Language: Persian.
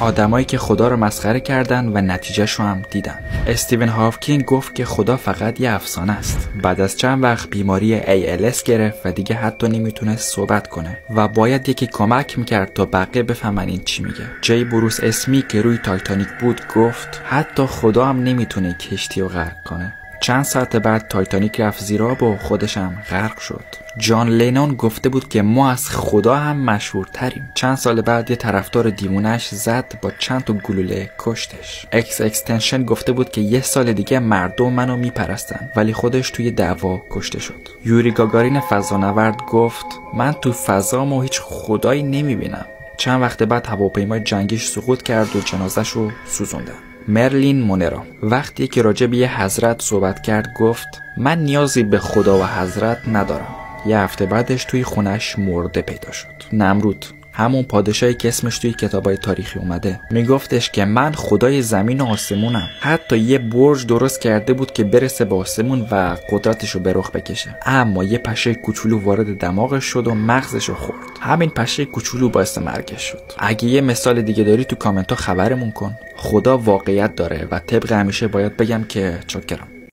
آدمایی که خدا رو مسخره کردن و نتیجهشو هم دیدن. استیون هاوکینگ گفت که خدا فقط یه افسانه است. بعد از چند وقت بیماری ALS گرفت و دیگه حتی نمیتونه صحبت کنه و باید یکی کمک میکرد تا بقیه بفهمن این چی میگه. جی بروس اسمی که روی تایتانیک بود گفت حتی خدا هم نمیتونه کشتی رو غرق کنه. چند ساعت بعد تایتانیک رفت زیر آب و خودش هم غرق شد. جان لینون گفته بود که ما از خدا هم مشهورتریم. چند سال بعد یه طرفدار دیوونش زد با چند تا گلوله کشتش. اکس اکستنشن گفته بود که یه سال دیگه مردم منو میپرستن، ولی خودش توی دعوا کشته شد. یوری گاگارین فضانورد گفت من تو فضامو هیچ خدایی نمیبینم. چند وقت بعد هواپیمای جنگیش سقوط کرد و جنازه‌شو سوزوندن. مرلین مونرو وقتی که راجع به یه حضرت صحبت کرد گفت من نیازی به خدا و حضرت ندارم. یه هفته بعدش توی خونش مرده پیدا شد. نمرود، همون پادشاهی که اسمش توی کتابای تاریخی اومده، میگفتش که من خدای زمین و آسمونم. حتی یه برج درست کرده بود که برسه به آسمون و قدرتشو به رخ بکشه، اما یه پشه کوچولو وارد دماغش شد و مغزشو خورد. همین پشه کوچولو باعث مرگش شد. اگه یه مثال دیگه داری تو کامنت ها خبرمون کن. خدا واقعیت داره و طبق همیشه باید بگم که چاکرم.